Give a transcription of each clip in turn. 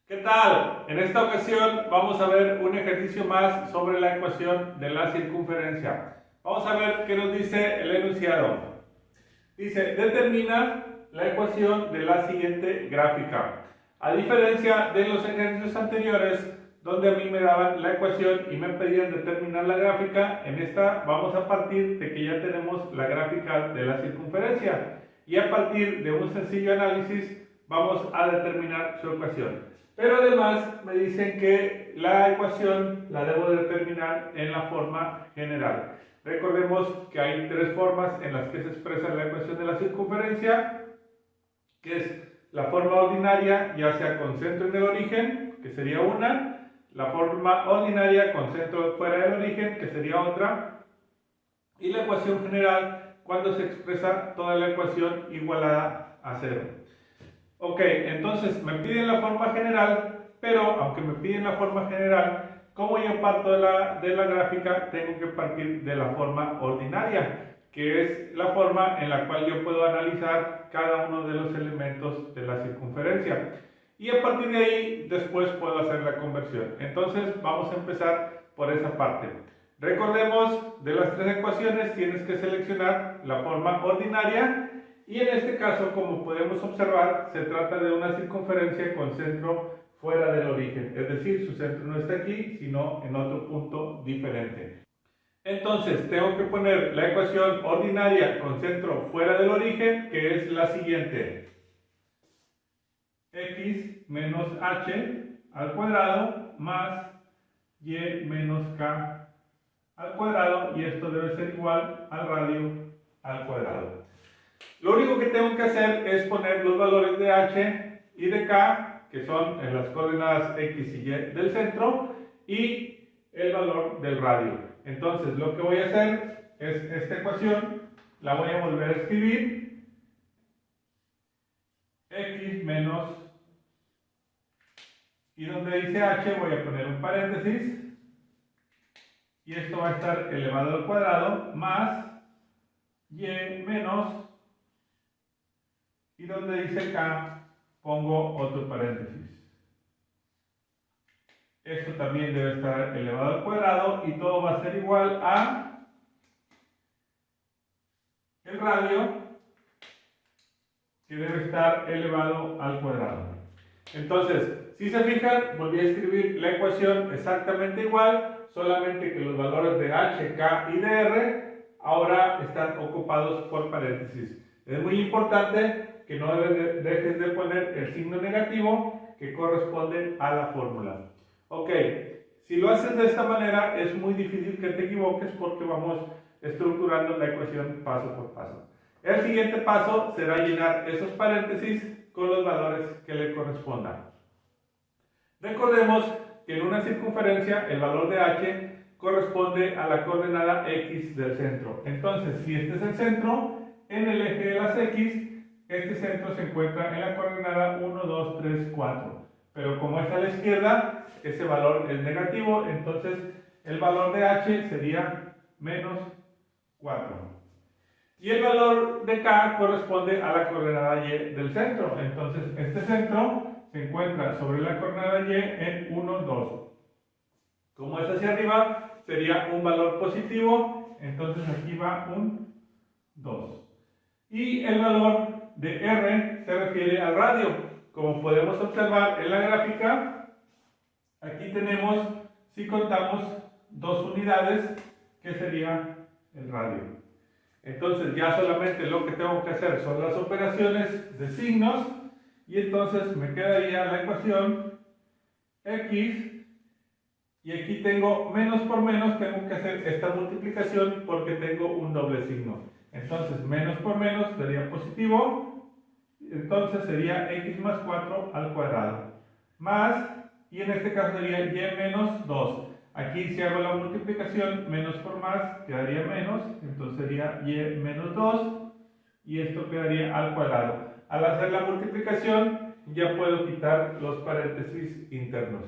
¿Qué tal? En esta ocasión vamos a ver un ejercicio más sobre la ecuación de la circunferencia. Vamos a ver qué nos dice el enunciado. Dice, determina la ecuación de la siguiente gráfica. A diferencia de los ejercicios anteriores, donde a mí me daban la ecuación y me pedían determinar la gráfica, en esta vamos a partir de que ya tenemos la gráfica de la circunferencia. Y a partir de un sencillo análisis, vamos a determinar su ecuación. Pero además me dicen que la ecuación la debo determinar en la forma general. Recordemos que hay tres formas en las que se expresa la ecuación de la circunferencia, que es la forma ordinaria, ya sea con centro en el origen, que sería una, la forma ordinaria con centro fuera del origen, que sería otra, y la ecuación general cuando se expresa toda la ecuación igualada a cero. Ok, entonces me piden la forma general, pero aunque me piden la forma general, como yo parto de la gráfica, tengo que partir de la forma ordinaria, que es la forma en la cual yo puedo analizar cada uno de los elementos de la circunferencia. Y a partir de ahí, después puedo hacer la conversión. Entonces, vamos a empezar por esa parte. Recordemos, de las tres ecuaciones tienes que seleccionar la forma ordinaria. Y en este caso, como podemos observar, se trata de una circunferencia con centro fuera del origen, es decir, su centro no está aquí, sino en otro punto diferente. Entonces, tengo que poner la ecuación ordinaria con centro fuera del origen, que es la siguiente. X menos h al cuadrado más y menos k al cuadrado, y esto debe ser igual al radio al cuadrado. Lo único que tengo que hacer es poner los valores de h y de k, que son en las coordenadas x y y del centro, y el valor del radio. Entonces, lo que voy a hacer es esta ecuación, la voy a volver a escribir. X menos, y donde dice h voy a poner un paréntesis, y esto va a estar elevado al cuadrado, más y menos, y donde dice k pongo otro paréntesis. Esto también debe estar elevado al cuadrado, y todo va a ser igual a el radio, que debe estar elevado al cuadrado. Entonces, si se fijan, volví a escribir la ecuación exactamente igual, solamente que los valores de h, k y de r ahora están ocupados por paréntesis. Es muy importante que no dejes de poner el signo negativo que corresponde a la fórmula. Ok, si lo haces de esta manera es muy difícil que te equivoques porque vamos estructurando la ecuación paso por paso. El siguiente paso será llenar esos paréntesis con los valores que le correspondan. Recordemos que en una circunferencia el valor de h corresponde a la coordenada x del centro. Entonces, si este es el centro, en el eje de las x, este centro se encuentra en la coordenada 1, 2, 3, 4. Pero como es a la izquierda, ese valor es negativo, entonces el valor de h sería menos 4. Y el valor de k corresponde a la coordenada y del centro. Entonces, este centro se encuentra sobre la coordenada y en 1, 2. Como es hacia arriba, sería un valor positivo, entonces aquí va un 2. Y el valor de r se refiere al radio. Como podemos observar en la gráfica, aquí tenemos, si contamos, dos unidades, que sería el radio. Entonces ya solamente lo que tengo que hacer son las operaciones de signos, y entonces me quedaría la ecuación x, y aquí tengo menos por menos, tengo que hacer esta multiplicación porque tengo un doble signo. Entonces menos por menos sería positivo, entonces sería x más 4 al cuadrado, más, y en este caso sería y menos 2. Aquí si hago la multiplicación, menos por más, quedaría menos, entonces sería y menos 2, y esto quedaría al cuadrado. Al hacer la multiplicación, ya puedo quitar los paréntesis internos.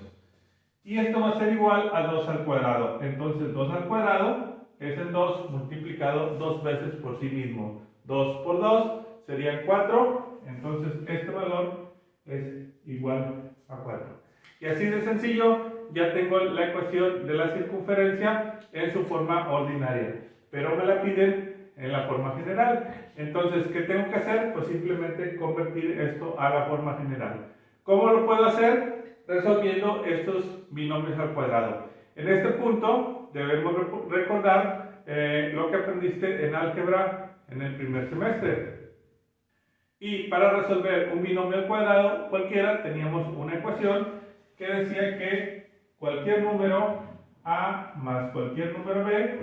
Y esto va a ser igual a 2 al cuadrado. Entonces 2 al cuadrado es el 2 multiplicado dos veces por sí mismo. 2 por 2 sería 4, entonces este valor es igual a 4. Y así de sencillo, ya tengo la ecuación de la circunferencia en su forma ordinaria, pero me la piden en la forma general. Entonces, ¿qué tengo que hacer? Pues simplemente convertir esto a la forma general. ¿Cómo lo puedo hacer? Resolviendo estos binomios al cuadrado. En este punto debemos recordar lo que aprendiste en álgebra en el primer semestre. Y para resolver un binomio al cuadrado cualquiera teníamos una ecuación que decía que cualquier número a más cualquier número b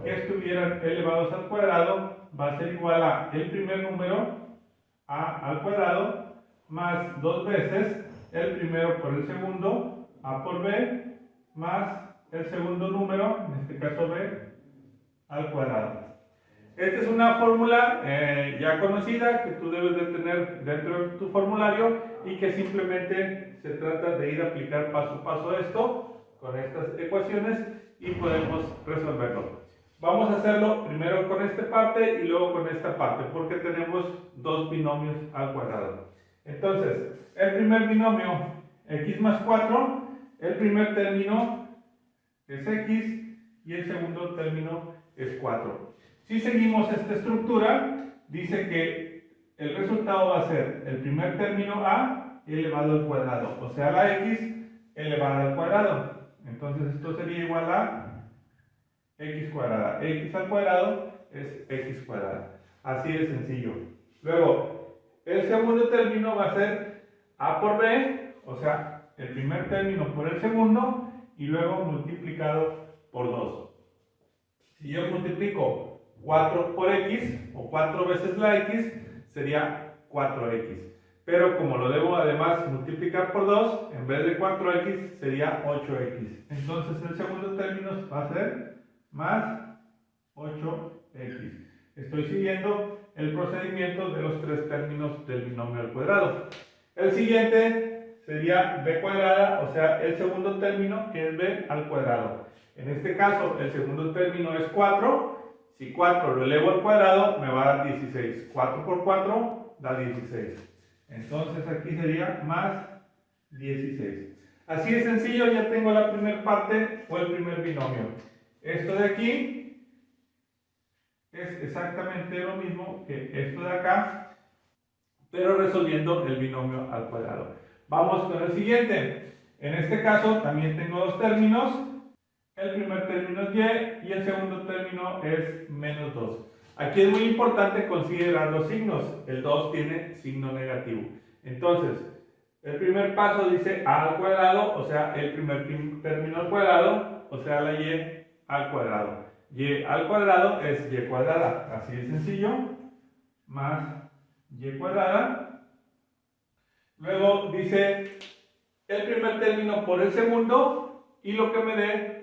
que estuvieran elevados al cuadrado va a ser igual a el primer número a al cuadrado más dos veces el primero por el segundo a por b más el segundo número, en este caso b, al cuadrado. Esta es una fórmula ya conocida que tú debes de tener dentro de tu formulario y que simplemente se trata de ir a aplicar paso a paso esto con estas ecuaciones y podemos resolverlo. Vamos a hacerlo primero con esta parte y luego con esta parte porque tenemos dos binomios al cuadrado. Entonces, el primer binomio x más 4, el primer término es x y el segundo término es 4. Si seguimos esta estructura, dice que el resultado va a ser el primer término a elevado al cuadrado, o sea, la x elevada al cuadrado. Entonces esto sería igual a x cuadrada. X al cuadrado es x cuadrada. Así de sencillo. Luego, el segundo término va a ser a por b, o sea, el primer término por el segundo y luego multiplicado por 2. Si yo multiplico 4 por x, o 4 veces la x, sería 4x. Pero como lo debo además multiplicar por 2, en vez de 4x sería 8x. Entonces el segundo término va a ser más 8x. Estoy siguiendo el procedimiento de los tres términos del binomio al cuadrado. El siguiente sería b cuadrada, o sea, el segundo término que es b al cuadrado. En este caso, el segundo término es 4. Si 4 lo elevo al cuadrado, me va a dar 16. 4 por 4 da 16. Entonces aquí sería más 16. Así de sencillo, ya tengo la primera parte o el primer binomio. Esto de aquí es exactamente lo mismo que esto de acá, pero resolviendo el binomio al cuadrado. Vamos con el siguiente. En este caso también tengo dos términos. El primer término es y el segundo término es menos 2. Aquí es muy importante considerar los signos. El 2 tiene signo negativo. Entonces, el primer paso dice a al cuadrado, o sea, el primer término al cuadrado, o sea, la y al cuadrado. Y al cuadrado es y cuadrada. Así de sencillo. Más y cuadrada. Luego dice el primer término por el segundo y lo que me dé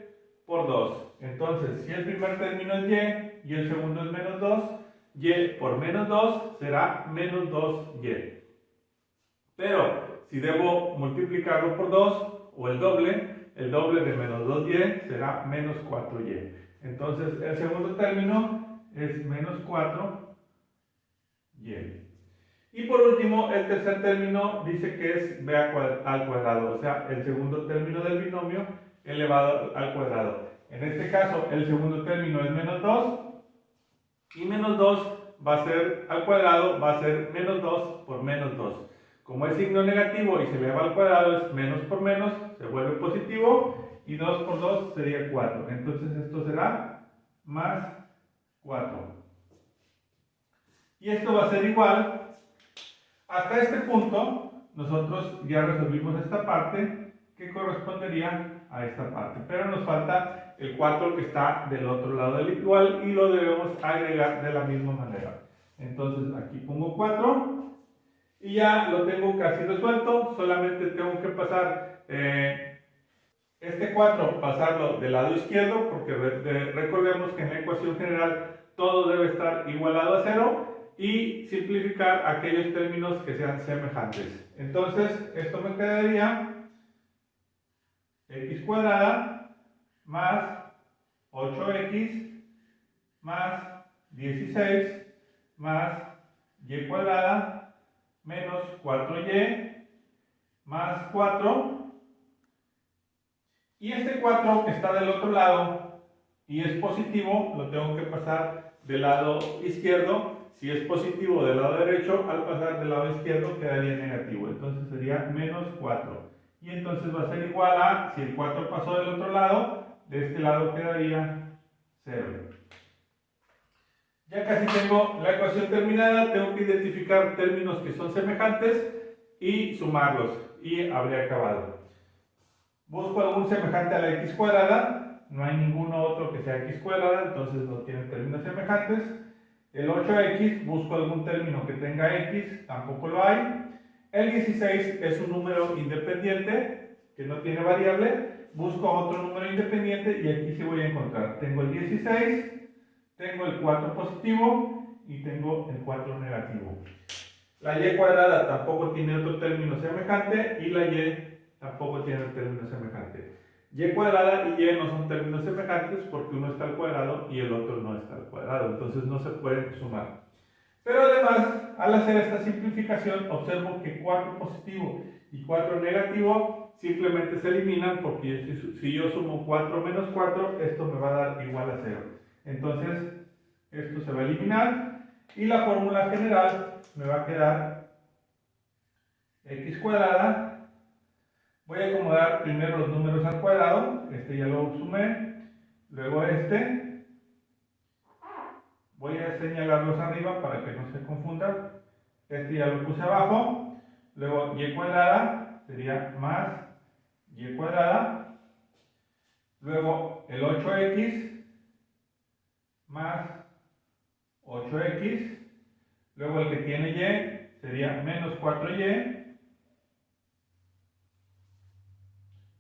por 2. Entonces, si el primer término es y el segundo es menos 2, y por menos 2 será menos 2y. Pero, si debo multiplicarlo por 2, o el doble de menos 2y será menos 4y. Entonces, el segundo término es menos 4y. Y por último, el tercer término dice que es b al cuadrado, o sea, el segundo término del binomio elevado al cuadrado. En este caso, el segundo término es menos 2 y menos 2 va a ser al cuadrado, va a ser menos 2 por menos 2. Como es signo negativo y se eleva al cuadrado, es menos por menos, se vuelve positivo y 2 por 2 sería 4. Entonces esto será más 4. Y esto va a ser igual. Hasta este punto, nosotros ya resolvimos esta parte que correspondería a esta parte. Pero nos falta el 4 que está del otro lado del igual y lo debemos agregar de la misma manera. Entonces aquí pongo 4 y ya lo tengo casi resuelto. Solamente tengo que pasar este 4, pasarlo del lado izquierdo, porque recordemos que en la ecuación general todo debe estar igualado a 0. Y simplificar aquellos términos que sean semejantes. Entonces, esto me quedaría x cuadrada más 8x más 16 más y cuadrada menos 4y más 4 Y este 4 que está del otro lado y es positivo, lo tengo que pasar del lado izquierdo. Si es positivo del lado derecho, al pasar del lado izquierdo quedaría negativo. Entonces sería menos 4. Y entonces va a ser igual a, si el 4 pasó del otro lado, de este lado quedaría 0. Ya casi tengo la ecuación terminada, tengo que identificar términos que son semejantes y sumarlos, y habré acabado. Busco algún semejante a la x cuadrada, no hay ninguno otro que sea x cuadrada, entonces no tiene términos semejantes. El 8x, busco algún término que tenga x, tampoco lo hay. El 16 es un número independiente que no tiene variable, busco otro número independiente y aquí sí voy a encontrar. Tengo el 16, tengo el 4 positivo y tengo el 4 negativo. La y cuadrada tampoco tiene otro término semejante y la y tampoco tiene un término semejante. Y cuadrada y y no son términos semejantes porque uno está al cuadrado y el otro no está al cuadrado, entonces no se pueden sumar. Pero además, al hacer esta simplificación, observo que 4 positivo y 4 negativo simplemente se eliminan porque si yo sumo 4 menos 4, esto me va a dar igual a 0. Entonces, esto se va a eliminar y la fórmula general me va a quedar x cuadrada. Voy a acomodar primero los números al cuadrado, este ya lo sumé, luego este. Voy a señalarlos arriba para que no se confunda. Este ya lo puse abajo, luego y cuadrada sería más y cuadrada, luego el 8x más 8x, luego el que tiene y sería menos 4y,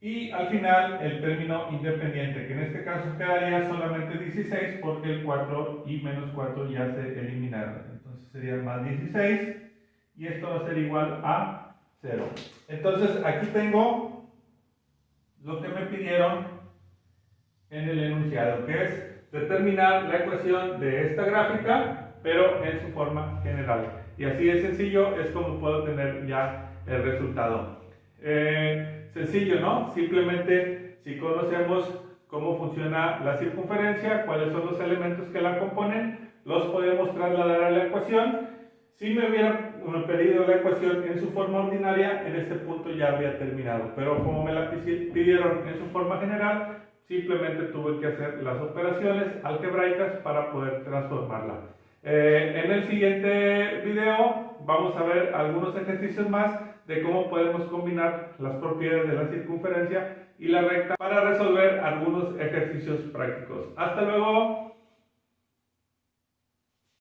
y al final el término independiente, que en este caso quedaría solamente 16 porque el 4 y menos 4 ya se eliminaron. Entonces sería más 16 y esto va a ser igual a 0. Entonces aquí tengo lo que me pidieron en el enunciado, que es determinar la ecuación de esta gráfica, pero en su forma general. Y así de sencillo es como puedo tener ya el resultado. Sencillo, ¿no? Simplemente si conocemos cómo funciona la circunferencia, cuáles son los elementos que la componen, los podemos trasladar a la ecuación. Si me hubieran pedido la ecuación en su forma ordinaria, en este punto ya habría terminado. Pero como me la pidieron en su forma general, simplemente tuve que hacer las operaciones algebraicas para poder transformarla. En el siguiente video vamos a ver algunos ejercicios más de cómo podemos combinar las propiedades de la circunferencia y la recta para resolver algunos ejercicios prácticos. ¡Hasta luego!